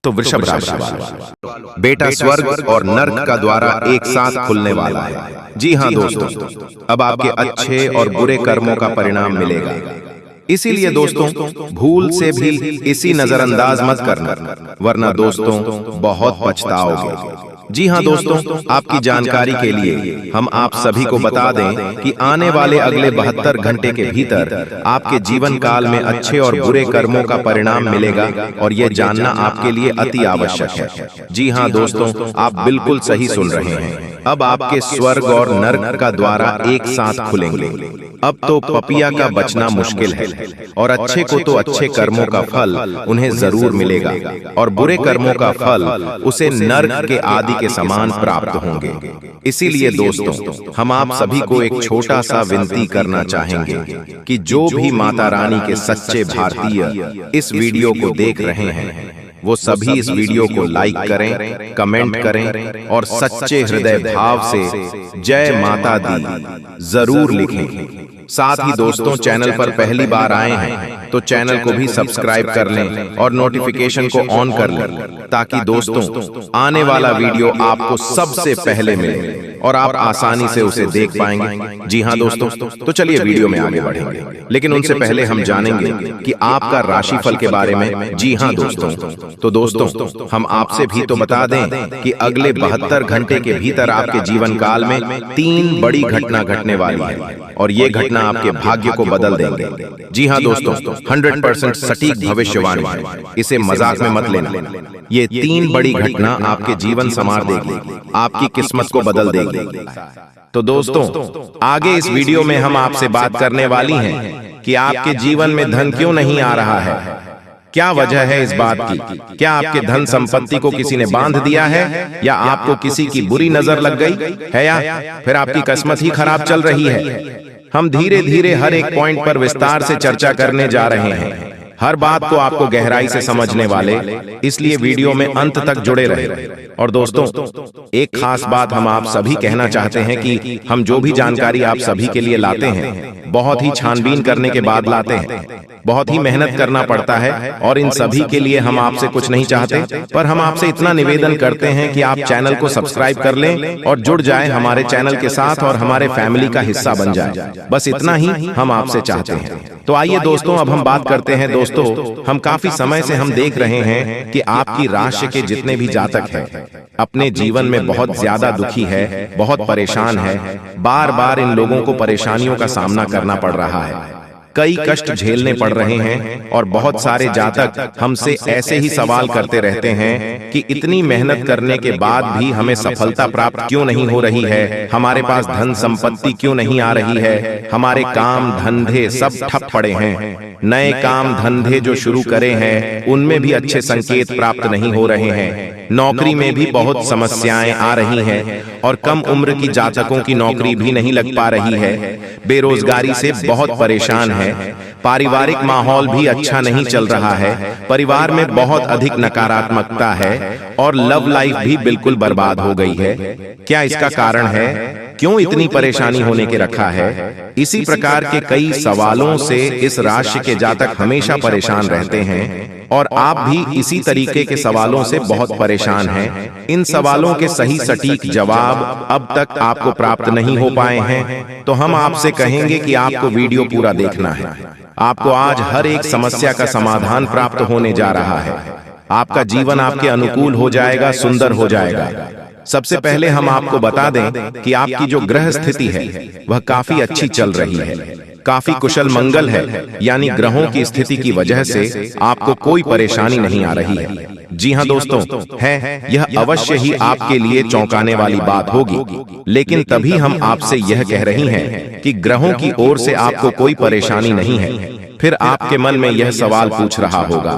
तो वृषभ राशि वाले बेटा स्वर्ग और नर्क का द्वारा एक साथ खुलने वाला है। जी हाँ दोस्तों, अब आपके अच्छे और बुरे कर्मों का परिणाम मिलेगा। इसीलिए दोस्तों, भूल से भी इसी नजरअंदाज मत करना, वरना दोस्तों बहुत पछताओगे। जी हाँ दोस्तों, आपकी जानकारी के लिए हम आप सभी को बता दें कि आने वाले अगले 72 घंटे के भीतर आपके जीवन काल में अच्छे और बुरे कर्मों का परिणाम मिलेगा, और यह जानना आपके लिए अति आवश्यक है। जी हाँ दोस्तों, आप बिल्कुल सही सुन रहे हैं। अब आपके स्वर्ग और नर्क का द्वारा एक साथ खुलेंगे। अब तो पपिया का बचना मुश्किल है, और अच्छे को तो अच्छे कर्मों का फल उन्हें जरूर मिलेगा, और बुरे कर्मों का फल उसे नर्क के आदि के समान प्राप्त होंगे। इसीलिए दोस्तों, हम आप सभी को एक छोटा सा विनती करना चाहेंगे कि जो भी माता रानी के सच्चे भारतीय इस वीडियो को देख रहे हैं, वो सभी इस वीडियो को लाइक करें, कमेंट करें, और सच्चे हृदय भाव से जय माता दी जरूर लिखें। साथ ही दोस्तों, चैनल पर पहली बार आए हैं तो चैनल को भी सब्सक्राइब कर लें और नोटिफिकेशन को ऑन कर लें, ताकि दोस्तों आने वाला वीडियो आपको सबसे पहले मिले और आप आसानी से उसे देख पाएंगे। जी हाँ दोस्तों, तो चलिए वीडियो में आगे बढ़ेंगे, लेकिन उनसे पहले हम जानेंगे कि आपका राशिफल के बारे में। जी हाँ दोस्तों, तो दोस्तों हम आपसे भी तो बता दें कि अगले 72 घंटे के भीतर आपके जीवन काल में 3 बड़ी घटना घटने वाली है, और ये घटना आपके भाग्य को बदल देंगे। जी हाँ दोस्तों, 100% सटीक भविष्यवाणी है, इसे मजाक में मत लेना। ये 3 बड़ी घटना आपके जीवन संवार देगी, आपकी किस्मत को बदल देगी। तो दोस्तों, आगे इस वीडियो में हम आपसे बात करने वाली हैं कि आपके जीवन में धन क्यों नहीं आ रहा है। क्या वजह है इस बात की? क्या आपके धन संपत्ति को किसी ने बांध दिया है, या आपको किसी की बुरी नजर लग गई है, या फिर आपकी किस्मत ही खराब चल रही है? हम धीरे धीरे हर एक पॉइंट पर विस्तार से चर्चा करने जा रहे हैं, हर बात को आपको गहराई से समझने वाले, इसलिए वीडियो में अंत तक जुड़े रहे। और दोस्तों, एक खास बात हम आप सभी कहना चाहते हैं कि हम जो भी जानकारी आप सभी के लिए लाते हैं, बहुत ही छानबीन करने के बाद लाते हैं, बहुत ही मेहनत करना पड़ता है, और इन सभी के लिए हम आपसे कुछ नहीं चाहते, पर हम आपसे इतना निवेदन करते हैं कि आप चैनल को सब्सक्राइब कर लें और जुड़ जाएं हमारे चैनल के साथ और हमारे फैमिली का हिस्सा बन जाएं। बस इतना ही हम आपसे चाहते हैं। तो आइए दोस्तों, अब हम बात करते हैं। दोस्तों, हम काफी समय से हम देख रहे हैं कि आपकी राशि के जितने भी जातक हैं, अपने जीवन में बहुत ज्यादा दुखी है, बहुत परेशान है, बार बार इन लोगों को परेशानियों का सामना करना पड़ रहा है, कई कष्ट झेलने पड़ रहे हैं, और बहुत सारे जातक हमसे ऐसे ही सवाल करते रहते हैं कि इतनी मेहनत करने के बाद भी हमें सफलता प्राप्त क्यों नहीं हो रही है, हमारे पास धन संपत्ति क्यों नहीं आ रही है, हमारे काम धंधे सब ठप पड़े हैं, नए काम धंधे जो शुरू करे हैं उनमें भी अच्छे संकेत प्राप्त नहीं हो रहे हैं, नौकरी में भी बहुत समस्याएं आ रही हैं, और कम उम्र की जातकों की नौकरी भी नहीं लग पा रही है, बेरोजगारी से बहुत परेशान है, पारिवारिक माहौल भी अच्छा नहीं चल रहा है, परिवार में बहुत अधिक नकारात्मकता है, और लव लाइफ भी बिल्कुल बर्बाद हो गई है। क्या इसका कारण है? क्यों इतनी परेशानी होने के रखा है? इसी प्रकार के कई सवालों से इस राशि के जातक हमेशा परेशान रहते हैं, और आप भी इसी तरीके के सवालों से बहुत परेशान हैं। इन सवालों के सही सटीक जवाब अब तक आपको प्राप्त नहीं हो पाए हैं, तो हम आपसे कहेंगे कि आपको वीडियो पूरा देखना है। आपको आज हर एक समस्या का समाधान प्राप्त होने जा रहा है। आपका जीवन आपके अनुकूल हो जाएगा, सुंदर हो जाएगा। सबसे पहले हम आपको बता दें कि आपकी जो ग्रह स्थिति है वह काफी अच्छी चल रही है, काफी कुशल मंगल है, यानी ग्रहों की स्थिति की वजह से आपको कोई परेशानी नहीं आ रही है। जी हाँ दोस्तों, है यह अवश्य ही आपके लिए चौंकाने वाली बात होगी, लेकिन तभी हम आपसे यह कह रही हैं कि ग्रहों की ओर से आपको कोई परेशानी नहीं है। फिर आपके मन में यह सवाल पूछ रहा होगा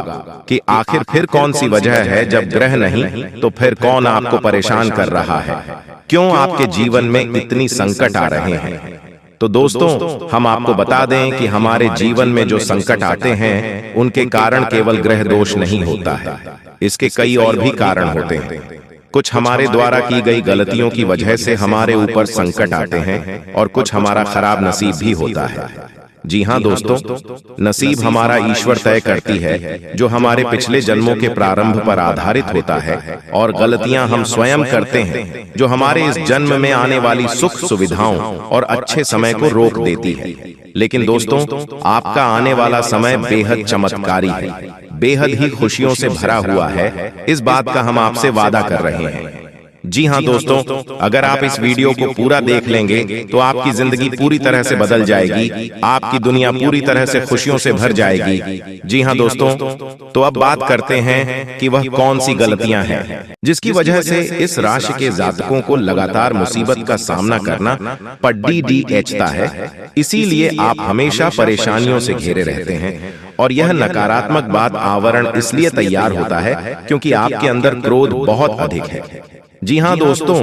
कि आखिर फिर कौन सी वजह है, जब ग्रह नहीं तो फिर कौन आपको परेशान कर रहा है, क्यों आपके जीवन में इतनी संकट आ रहे हैं? तो दोस्तों, हम आपको बता दें कि हमारे जीवन में जो संकट आते हैं उनके कारण केवल ग्रह दोष नहीं होता है, इसके कई और भी कारण होते हैं। कुछ हमारे द्वारा की गई गलतियों की वजह से हमारे ऊपर संकट आते हैं, और कुछ हमारा खराब नसीब भी होता है। जी हाँ दोस्तों, नसीब हमारा ईश्वर तय करती है, जो हमारे पिछले जन्मों के प्रारंभ पर आधारित होता है, और गलतियां हम स्वयं करते हैं, जो हमारे इस जन्म में आने वाली सुख सुविधाओं और अच्छे समय को रोक देती है। लेकिन दोस्तों, आपका आने वाला समय बेहद चमत्कारी है, बेहद ही खुशियों से भरा हुआ है। इस बात का हम आपसे वादा कर रहे हैं। जी हाँ दोस्तों, अगर आप इस वीडियो को पूरा देख लेंगे तो आपकी जिंदगी पूरी तरह से बदल जाएगी, आपकी दुनिया पूरी तरह से खुशियों से भर जाएगी। जी हाँ दोस्तों, तो अब बात करते हैं कि वह कौन सी गलतियां हैं जिसकी वजह से इस राशि के जातकों को लगातार मुसीबत का सामना करना पड़ता है। इसीलिए आप हमेशा परेशानियों से घिरे रहते हैं, और यह नकारात्मक बात आवरण इसलिए तैयार होता है क्योंकि आपके अंदर क्रोध बहुत अधिक है। जी हाँ दोस्तों,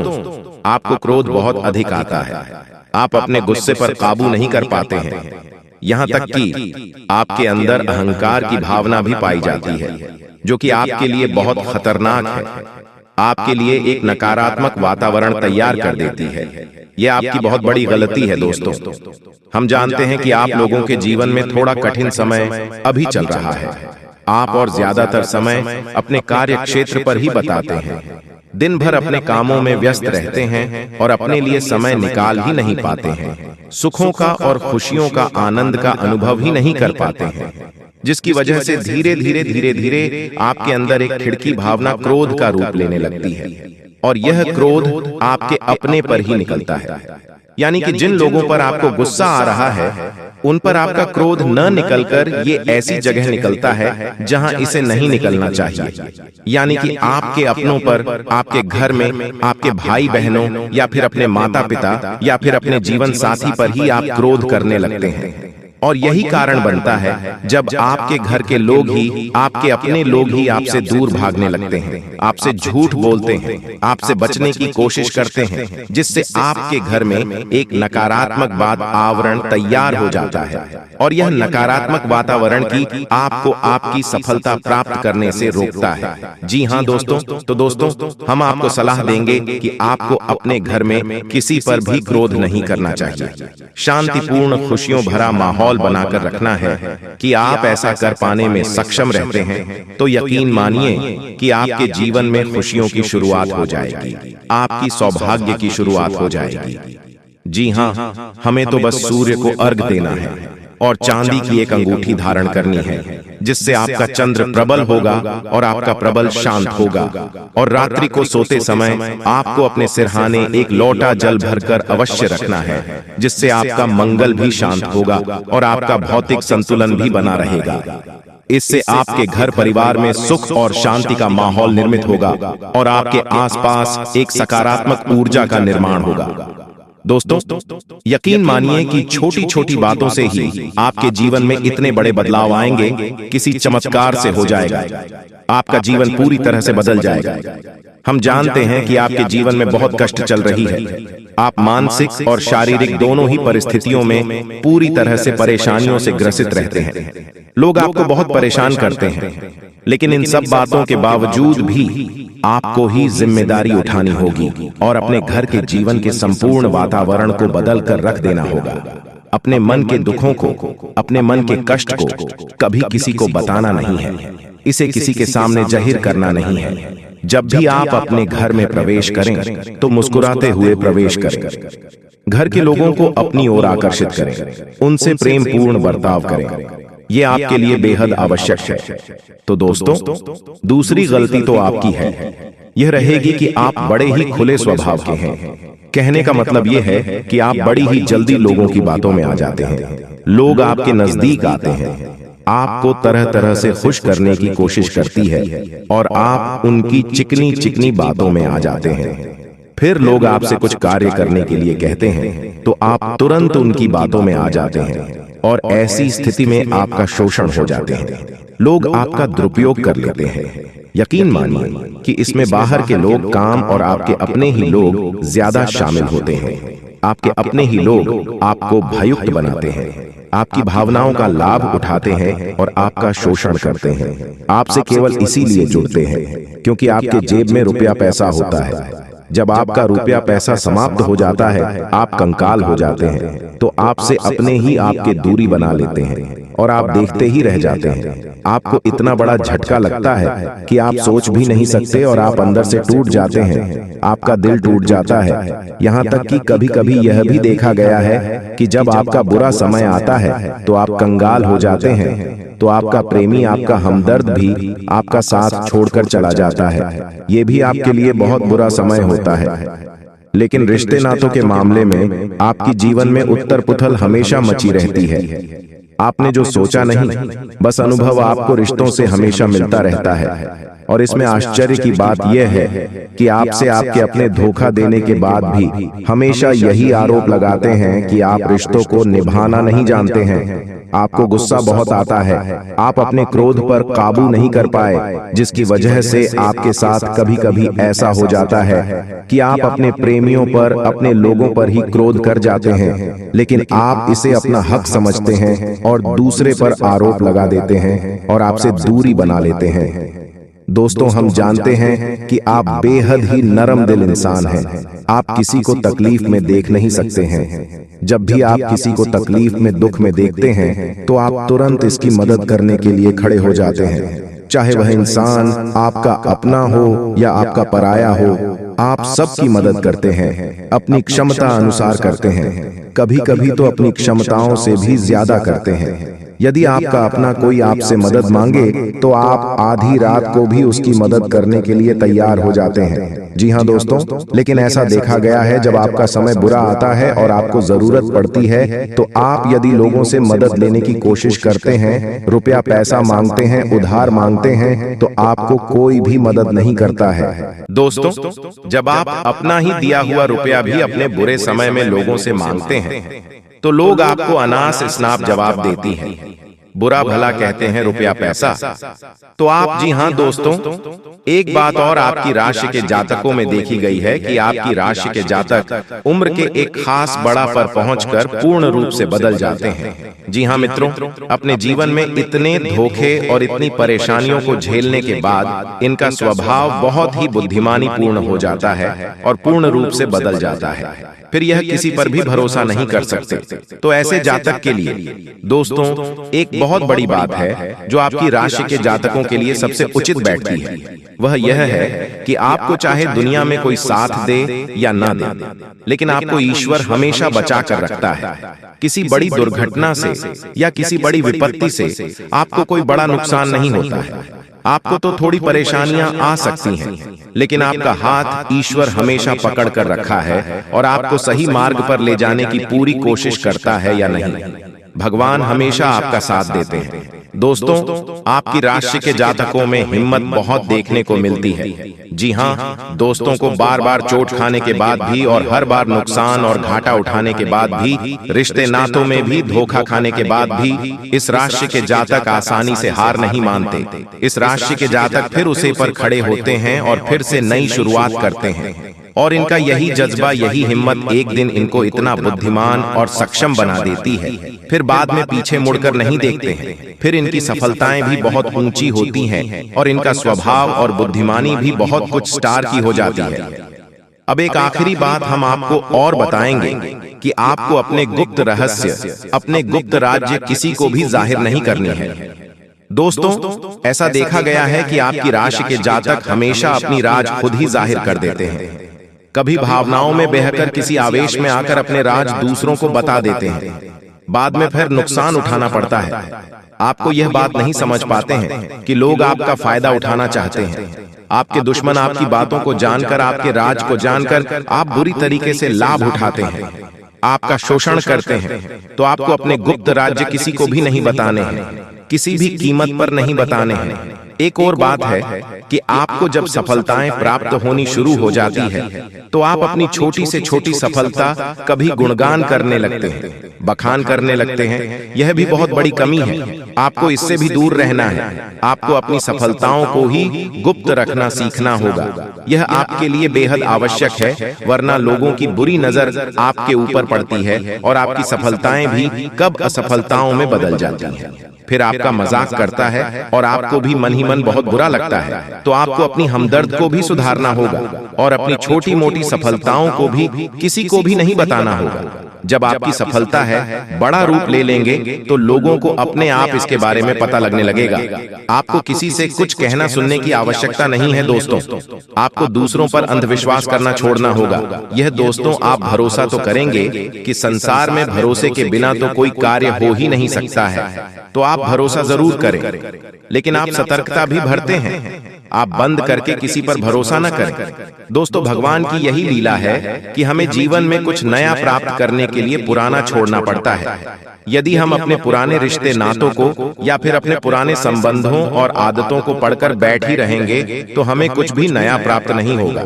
आपको क्रोध बहुत अधिक आता है। आप अपने गुस्से पर काबू नहीं कर पाते हैं, यहाँ तक कि आपके अंदर अहंकार की भावना भी पाई जाती है, जो कि आपके लिए बहुत खतरनाक है, आपके लिए एक नकारात्मक वातावरण तैयार कर देती है। यह आपकी बहुत बड़ी गलती है दोस्तों। हम जानते हैं कि आप लोगों के जीवन में थोड़ा कठिन समय अभी चल रहा है। आप और ज्यादातर समय अपने कार्य क्षेत्र पर ही बताते हैं, दिन भर अपने कामों में व्यस्त रहते हैं और अपने लिए समय निकाल ही नहीं पाते हैं। सुखों का और खुशियों का आनंद का अनुभव ही नहीं कर पाते हैं, जिसकी वजह से धीरे धीरे आपके अंदर एक खिड़की भावना क्रोध का रूप लेने लगती है, और यह क्रोध आपके अपने पर ही निकलता है। यानी कि जिन लोगों पर आपको गुस्सा आ रहा है, उन पर आपका क्रोध न निकलकर ये ऐसी जगह निकलता है जहां इसे नहीं निकलना चाहिए। यानी कि आपके अपनों पर, आपके घर में, आपके भाई बहनों या फिर अपने माता पिता या फिर अपने जीवन साथी पर ही आप क्रोध करने लगते हैं। और यही कारण बनता है जब आपके घर के लोग ही, आपके अपने लोग ही आपसे दूर भागने लगते हैं, आपसे झूठ बोलते हैं, आपसे बचने की कोशिश करते हैं, जिससे आपके घर में एक नकारात्मक बात आवरण तैयार हो जाता है, और यह नकारात्मक वातावरण की आपको आपकी सफलता प्राप्त करने से रोकता है। जी हाँ दोस्तों, तो दोस्तों, हम आपको सलाह देंगे कि आपको अपने घर में किसी पर भी क्रोध नहीं करना चाहिए। शांतिपूर्ण, खुशियों भरा माहौल बनाकर रखना है कि आप ऐसा कर पाने में सक्षम रहते हैं, तो यकीन मानिए कि आपके जीवन में खुशियों की शुरुआत हो जाएगी, आपकी सौभाग्य की शुरुआत हो जाएगी। जी हाँ, हमें तो बस सूर्य को अर्घ देना है और चांदी की एक अंगूठी धारण करनी है, जिससे आपका चंद्र प्रबल होगा और आपका प्रबल शांत होगा। और रात्रि को सोते समय आपको अपने सिरहाने एक लोटा जल भरकर अवश्य रखना है, जिससे आपका मंगल भी शांत होगा और आपका भौतिक संतुलन भी बना रहेगा। इससे आपके घर परिवार में सुख और शांति का माहौल निर्मित होगा और आपके आसपास एक सकारात्मक ऊर्जा का निर्माण होगा। दोस्तों, यकीन मानिए कि छोटी छोटी बातों से ही आपके जीवन में इतने बड़े बदलाव आएंगे, किसी चमत्कार से हो जाएगा, आपका जीवन पूरी तरह से बदल जाएगा। हम जानते हैं कि आपके जीवन में बहुत कष्ट चल रही है, आप मानसिक और शारीरिक दोनों ही परिस्थितियों में पूरी तरह से परेशानियों से ग्रसित रहते हैं। लोग आपको बहुत परेशान करते हैं, लेकिन इन सब बातों के बावजूद भी आपको ही जिम्मेदारी उठानी होगी और अपने घर के जीवन के संपूर्ण वातावरण को बदल कर रख देना होगा। अपने मन के दुखों को, अपने मन के कष्ट को कभी किसी को बताना नहीं है, इसे किसी के सामने जाहिर करना नहीं है। जब भी आप अपने घर में प्रवेश करें तो मुस्कुराते हुए प्रवेश करें, घर के लोगों को अपनी ओर आकर्षित करें, उनसे प्रेम पूर्ण बर्ताव करें। ये आपके लिए बेहद आवश्यक है। तो दोस्तों, दूसरी गलती तो आपकी है, यह रहेगी कि आप बड़े ही खुले स्वभाव के हैं। कहने का मतलब यह है कि आप बड़ी ही जल्दी लोगों की बातों में आ जाते हैं, लोग आपके नजदीक आते हैं, आपको तरह तरह से खुश करने की कोशिश करती है और आप उनकी चिकनी चिकनी बातों में आ जाते हैं। फिर लोग आपसे कुछ कार्य करने के लिए कहते हैं तो आप तुरंत उनकी बातों में आ जाते हैं, और ऐसी स्थिति में आपका शोषण हो जाते हैं। लोग आपका दुरुपयोग कर लेते हैं। यकीन मानिए कि इसमें बाहर के लोग काम और आपके अपने ही लोग ज्यादा शामिल होते हैं। आपके अपने ही लोग आपको भययुक्त बनाते हैं, आपकी भावनाओं का लाभ उठाते हैं और आपका शोषण करते हैं। आपसे केवल इसीलिए जुड़ते हैं क्योंकि आपके जेब में रुपया पैसा होता है। जब आपका रुपया पैसा समाप्त हो जाता है, आप कंकाल हो जाते हैं, तो आपसे अपने ही आपके दूरी बना लेते हैं और आप देखते ही रह जाते हैं। आपको इतना बड़ा झटका लगता है कि आप सोच भी नहीं सकते और आप अंदर से टूट जाते हैं। आपका दिल टूट जाता है। यहाँ तक कि कभी कभी यह भी देखा गया है कि जब आपका बुरा समय आता है तो आप कंगाल हो जाते हैं, तो आपका प्रेमी, आपका हमदर्द भी आपका साथ छोड़कर चला जाता है। ये भी आपके लिए बहुत बुरा समय होता है। लेकिन रिश्ते नातों के मामले में आपकी जीवन में उथल पुथल हमेशा मची रहती है। आपने जो सोचा नहीं, बस अनुभव आपको रिश्तों से हमेशा मिलता रहता है। और इसमें आश्चर्य की बात यह है कि आपसे आपके अपने धोखा देने के बाद भी हमेशा यही आरोप लगाते हैं कि आप रिश्तों को निभाना नहीं जानते हैं। आपको गुस्सा बहुत आता है, आप अपने क्रोध पर काबू नहीं कर पाए, जिसकी वजह से आपके साथ कभी कभी ऐसा हो जाता है कि आप अपने प्रेमियों पर, अपने लोगों पर ही क्रोध कर जाते हैं, लेकिन आप इसे अपना हक समझते हैं और दूसरे पर आरोप लगा देते हैं और आपसे दूरी बना लेते हैं। दोस्तों, हम जानते हैं कि आप बेहद ही नरम दिल इंसान हैं। आप किसी को तकलीफ में देख नहीं सकते हैं। जब भी आप किसी को तकलीफ में, दुख में देखते हैं तो आप तुरंत इसकी मदद करने के लिए खड़े हो जाते हैं। चाहे वह इंसान आपका अपना हो या आपका पराया हो, आप सबकी मदद करते हैं, अपनी क्षमता अनुसार करते हैं, कभी कभी तो अपनी क्षमताओं से भी ज्यादा करते हैं। यदि आपका अपना कोई आपसे मदद मांगे तो आप आधी रात को भी उसकी मदद करने के लिए तैयार हो जाते हैं। जी हाँ दोस्तों, लेकिन ऐसा देखा गया है जब आपका समय बुरा आता है और आपको जरूरत पड़ती है तो आप यदि लोगों से मदद लेने की कोशिश करते हैं, रुपया पैसा मांगते हैं, उधार मांगते हैं, तो आपको कोई भी मदद नहीं करता है। दोस्तों, जब आप अपना ही दिया हुआ रुपया भी अपने बुरे समय में लोगों से मांगते हैं तो लोग आपको अनास स्नाप जवाब देती हैं, बुरा भला कहते हैं रुपया पैसा। तो आप, जी हां दोस्तों, एक बात और आपकी राशि के जातकों में देखी गई है कि आपकी राशि के जातक उम्र के एक खास बड़ा पर पहुंचकर पूर्ण रूप से बदल जाते हैं। जी हां मित्रों, अपने जीवन में इतने धोखे और इतनी परेशानियों को झेलने के बाद इनका स्वभाव बहुत ही बुद्धिमानी पूर्ण हो जाता है और पूर्ण रूप से बदल जाता है। फिर यह किसी पर भी भरोसा नहीं कर सकते। तो ऐसे जातक के लिए दोस्तों एक बहुत बड़ी बात है जो आपकी राशि के जातकों के लिए सबसे उचित बैठती है। वह यह है कि आपको चाहे दुनिया में कोई साथ दे या ना दे, लेकिन आपको ईश्वर हमेशा बचा कर रखता है। किसी बड़ी दुर्घटना से या किसी बड़ी विपत्ति से आपको कोई बड़ा नुकसान नहीं होता है। आपको तो थोड़ी परेशानियां आ सकती हैं, लेकिन आपका हाथ ईश्वर हमेशा पकड़ कर रखा है और आपको सही मार्ग पर ले जाने की पूरी कोशिश करता है या नहीं। भगवान हमेशा आपका साथ देते हैं। दोस्तों, आपकी राशि के जातकों में हिम्मत बहुत देखने को मिलती है। जी हाँ दोस्तों, को बार बार चोट खाने के बाद भी और हर बार नुकसान और घाटा उठाने के बाद भी, रिश्ते नातों में भी धोखा खाने के बाद भी इस राशि के जातक आसानी से हार नहीं मानते। इस राशि के जातक फिर उसे पर खड़े होते हैं और फिर से नई शुरुआत करते हैं। और इनका यही जज्बा, यही हिम्मत एक दिन इनको इतना बुद्धिमान और सक्षम बना देती है, फिर बाद में पीछे मुड़कर नहीं देखते हैं। फिर इनकी सफलताएं भी बहुत ऊंची होती हैं और इनका स्वभाव और बुद्धिमानी भी बहुत कुछ स्टार की हो जाती है। अब एक आखिरी बात हम आपको और बताएंगे कि आपको अपने गुप्त रहस्य, अपने गुप्त राज्य किसी को भी जाहिर नहीं करनी है। दोस्तों, ऐसा देखा गया है कि आपकी राशि के जातक हमेशा अपनी राज खुद ही जाहिर कर देते हैं। कभी भावनाओं में बहकर किसी आवेश में आकर अपने राज दूसरों को बता देते हैं, बाद में फिर नुकसान उठाना पड़ता है। आपको यह बात नहीं समझ पाते हैं कि लोग आपका फायदा उठाना चाहते हैं। आपके दुश्मन आपकी बातों को जानकर, आपके राज को जानकर आप बुरी तरीके से लाभ उठाते हैं, आपका शोषण करते हैं। तो आपको अपने गुप्त राज्य किसी को भी नहीं बताने हैं, किसी भी कीमत पर नहीं बताने हैं। एक और बात है कि आपको जब सफलताएं प्राप्त होनी शुरू हो जाती है तो आप अपनी छोटी से छोटी सफलता कभी गुणगान करने लगते हैं, बखान करने लगते हैं। यह भी बहुत बड़ी कमी है। आपको इससे भी दूर रहना है। आपको अपनी सफलताओं को ही गुप्त रखना सीखना होगा। यह आपके लिए बेहद आवश्यक है, वरना लोगों की बुरी नजर आपके ऊपर पड़ती है और आपकी सफलताएं भी कब असफलताओं में बदल जाती हैं। फिर आपका मजाक करता है और आपको भी मन ही मन बहुत बुरा लगता है, तो आपको अपनी हमदर्द को भी सुधारना होगा और अपनी छोटी मोटी सफलताओं को भी किसी को भी नहीं बताना होगा। जब आपकी सफलता है बड़ा रूप ले लेंगे तो लोगों को अपने आप इसके बारे में पता लगने लगेगा। आपको किसी से कुछ कहना सुनने की आवश्यकता नहीं है दोस्तों। आपको दूसरों पर अंधविश्वास करना छोड़ना होगा। यह दोस्तों, आप भरोसा तो करेंगे कि संसार में भरोसे के बिना तो कोई कार्य हो ही नहीं सकता है, तो आप भरोसा जरूर करें, लेकिन आप सतर्कता भी भरते हैं। आप बंद करके किसी पर भरोसा न करें। दोस्तों, भगवान की यही लीला है कि हमें जीवन में कुछ नया प्राप्त करने के लिए पुराना छोड़ना पड़ता है। यदि हम अपने पुराने रिश्ते नातों को या फिर अपने पुराने संबंधों और आदतों को पढ़कर बैठ ही रहेंगे तो हमें कुछ भी नया प्राप्त नहीं होगा।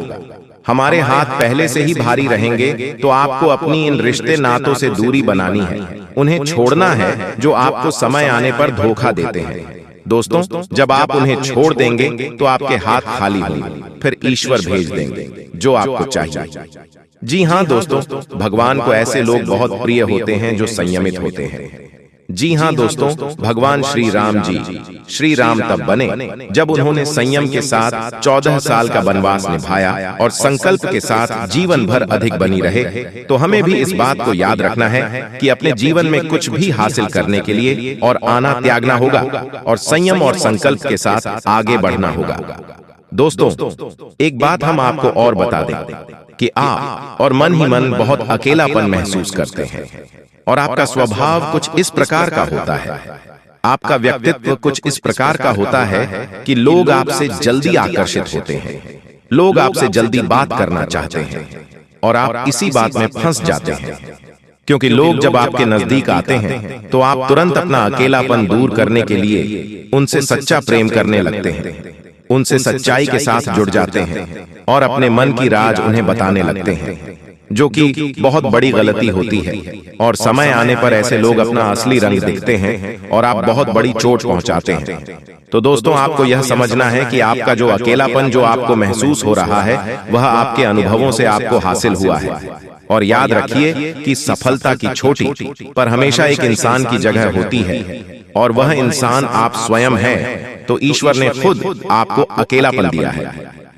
हमारे हाथ पहले से ही भारी रहेंगे, तो आपको अपनी इन रिश्ते नातों से दूरी बनानी है। उन्हें छोड़ना है जो आपको समय आने पर धोखा देते हैं। दोस्तों, जब आप उन्हें छोड़ देंगे तो आपके हाथ खाली होंगे, फिर ईश्वर भेज देंगे जो आपको चाहिए। जी हाँ दोस्तों, भगवान को ऐसे लोग बहुत प्रिय होते हैं जो संयमित होते हैं। जी हाँ दोस्तों, भगवान श्री राम तब बने जब उन्होंने संयम के साथ 14 साल का वनवास निभाया और संकल्प के साथ जीवन भर अधिक बनी रहे। तो हमें भी इस बात को याद रखना है कि अपने जीवन में कुछ भी हासिल करने के लिए और आना त्यागना होगा और संयम और संकल्प के साथ आगे बढ़ना होगा। दोस्तों, एक बात हम आपको और बता दें कि आप और मन ही मन बहुत अकेलापन महसूस करते हैं और आपका स्वभाव कुछ इस प्रकार का होता है, आपका व्यक्तित्व कुछ इस प्रकार का होता है कि लोग आपसे जल्दी आकर्षित होते हैं, लोग आपसे जल्दी बात करना चाहते हैं और आप इसी बात में फंस जाते हैं। क्योंकि लोग जब आपके नजदीक आते हैं तो आप तुरंत अपना अकेलापन दूर करने के लिए उनसे सच्चा प्रेम करने लगते हैं, उनसे सच्चाई के साथ जुड़ जाते हैं और अपने मन की राज उन्हें बताने लगते हैं, जो कि बहुत बड़ी गलती होती है। और समय आने पर ऐसे लोग अपना असली रंग दिखते हैं और आप बहुत बड़ी चोट पहुंचाते हैं। तो दोस्तों, आपको यह समझना है कि आपका जो अकेलापन जो आपको महसूस हो रहा है वह आपके अनुभवों से आपको हासिल हुआ है। और याद रखिए कि सफलता की छोटी पर हमेशा एक इंसान की जगह होती है और वह इंसान आप स्वयं हैं। तो ईश्वर ने खुद आपको अकेलापन दिया है,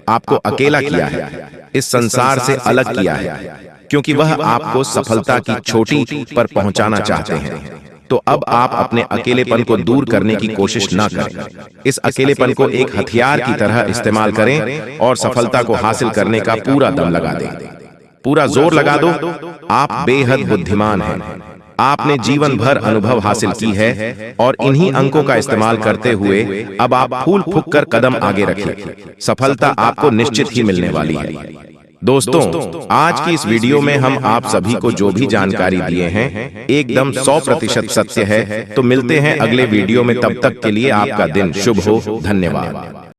आपको अकेला किया है, इस संसार से अलग किया है, क्योंकि वह आपको सफलता की छोटी पर पहुंचाना चाहते हैं। तो अब आप अपने अकेलेपन को दूर करने की कोशिश न करें। इस अकेलेपन को एक हथियार की तरह इस्तेमाल करें और सफलता को हासिल करने का पूरा दम लगा दें, पूरा जोर लगा दो। आप बेहद बुद्धिमान हैं, आपने जीवन भर अनुभव हासिल की है और इन्हीं अंकों का इस्तेमाल करते हुए अब आप फूल फूंक कर कदम आगे रखें। सफलता आपको निश्चित ही मिलने वाली है। दोस्तों, आज की इस वीडियो में हम आप सभी को जो भी जानकारी दिए हैं एकदम 100% सत्य है। तो मिलते हैं अगले वीडियो में, तब तक के लिए आपका दिन शुभ हो। धन्यवाद।